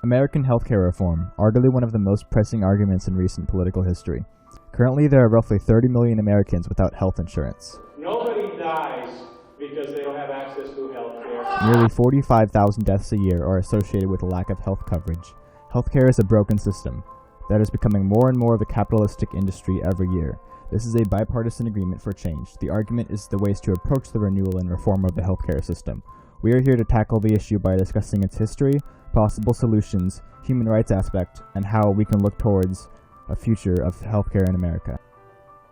American healthcare reform, arguably one of the most pressing arguments in recent political history. Currently, there are roughly 30 million Americans without health insurance. Nobody dies because they don't have access to health care. Nearly 45,000 deaths a year are associated with a lack of health coverage. Healthcare is a broken system that is becoming more and more of a capitalistic industry every year. This is a bipartisan agreement for change. The argument is the ways to approach the renewal and reform of the healthcare system. We are here to tackle the issue by discussing its history, possible solutions, human rights aspect, and how we can look towards a future of healthcare in America.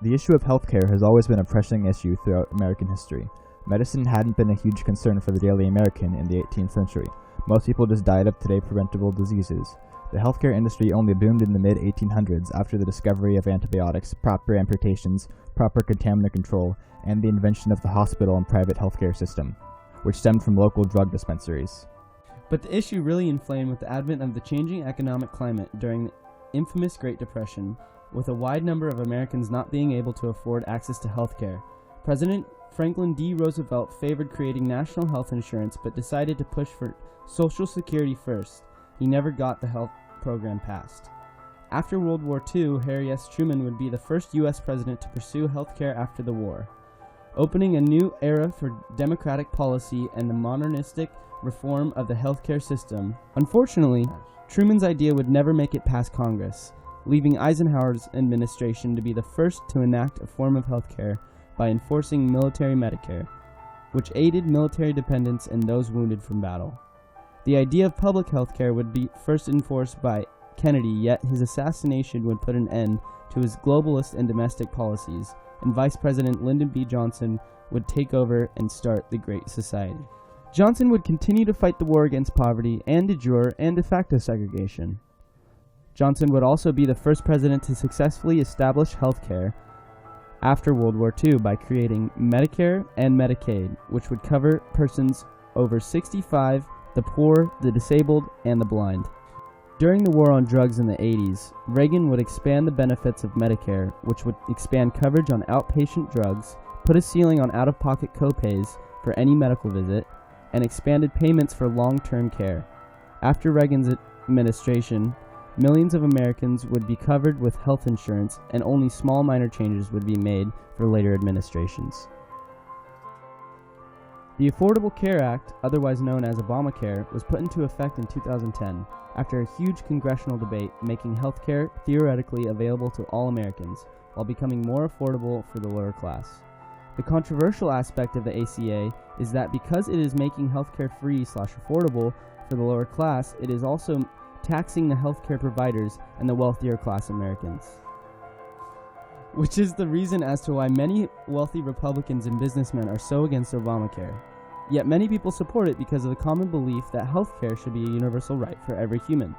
The issue of healthcare has always been a pressing issue throughout American history. Medicine hadn't been a huge concern for the daily American in the 18th century. Most people just died of today preventable diseases. The healthcare industry only boomed in the mid-1800s after the discovery of antibiotics, proper amputations, proper contaminant control, and the invention of the hospital and private healthcare system, which stemmed from local drug dispensaries. But the issue really inflamed with the advent of the changing economic climate during the infamous Great Depression, with a wide number of Americans not being able to afford access to health care. President Franklin D. Roosevelt favored creating national health insurance but decided to push for Social Security first. He never got the health program passed. After World War II, Harry S. Truman would be the first U.S. president to pursue health care after the war, opening a new era for democratic policy and the modernistic reform of the healthcare system. Unfortunately, Truman's idea would never make it past Congress, leaving Eisenhower's administration to be the first to enact a form of healthcare by enforcing military Medicare, which aided military dependents and those wounded from battle. The idea of public health care would be first enforced by Kennedy, yet his assassination would put an end to his globalist and domestic policies, and Vice President Lyndon B. Johnson would take over and start the Great Society. Johnson would continue to fight the war against poverty and de jure and de facto segregation. Johnson would also be the first president to successfully establish health care after World War II by creating Medicare and Medicaid, which would cover persons over 65, the poor, the disabled, and the blind. During the war on drugs in the 80s, Reagan would expand the benefits of Medicare, which would expand coverage on outpatient drugs, put a ceiling on out-of-pocket copays for any medical visit, and expanded payments for long-term care. After Reagan's administration, millions of Americans would be covered with health insurance, and only small minor changes would be made for later administrations. The Affordable Care Act, otherwise known as Obamacare, was put into effect in 2010 after a huge congressional debate making health care theoretically available to all Americans while becoming more affordable for the lower class. The controversial aspect of the ACA is that because it is making healthcare free/affordable for the lower class, it is also taxing the healthcare providers and the wealthier class Americans. Which is the reason as to why many wealthy Republicans and businessmen are so against Obamacare. Yet many people support it because of the common belief that healthcare should be a universal right for every human.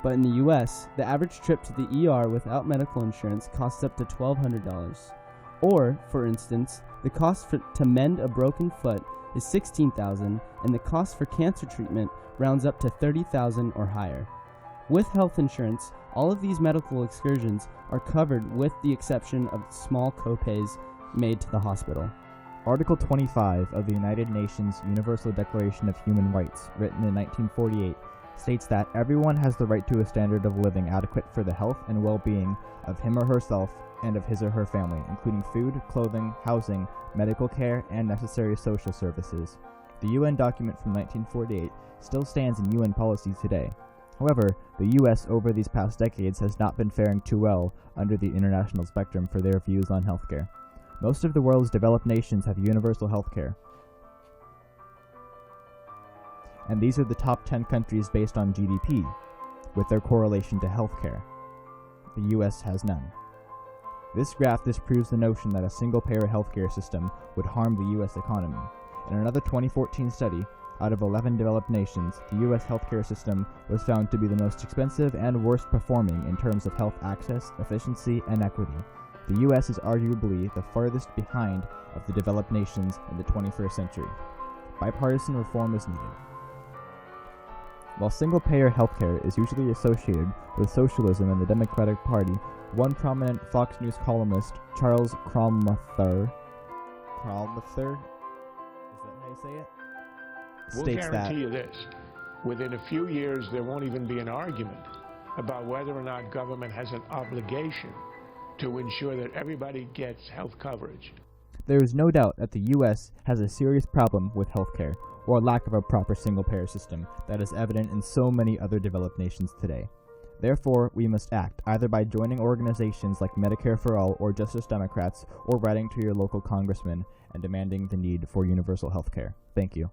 But in the US, the average trip to the ER without medical insurance costs up to $1,200. Or, for instance, the cost to mend a broken foot is $16,000, and the cost for cancer treatment rounds up to $30,000 or higher. With health insurance, all of these medical excursions are covered with the exception of small copays made to the hospital. Article 25 of the United Nations Universal Declaration of Human Rights, written in 1948, states that everyone has the right to a standard of living adequate for the health and well-being of him or herself and of his or her family, including food, clothing, housing, medical care, and necessary social services. The UN document from 1948 still stands in UN policy today. However, the US over these past decades has not been faring too well under the international spectrum for their views on healthcare. Most of the world's developed nations have universal healthcare, and these are the top 10 countries based on GDP, with their correlation to healthcare. The US has none. This graph disproves the notion that a single-payer healthcare system would harm the US economy. In another 2014 study, out of 11 developed nations, the US healthcare system was found to be the most expensive and worst performing in terms of health access, efficiency, and equity. The US is arguably the farthest behind of the developed nations in the 21st century. Bipartisan reform is needed. While single-payer healthcare is usually associated with socialism and the Democratic Party, one prominent Fox News columnist, Charles Cromther, is that how you say it? We'll guarantee you this. within a few years there won't even be an argument about whether or not government has an obligation to ensure that everybody gets health coverage. There is no doubt that the U.S. has a serious problem with healthcare, or a lack of a proper single-payer system that is evident in so many other developed nations today. Therefore, we must act, either by joining organizations like Medicare for All or Justice Democrats, or writing to your local congressman and demanding the need for universal healthcare. Thank you.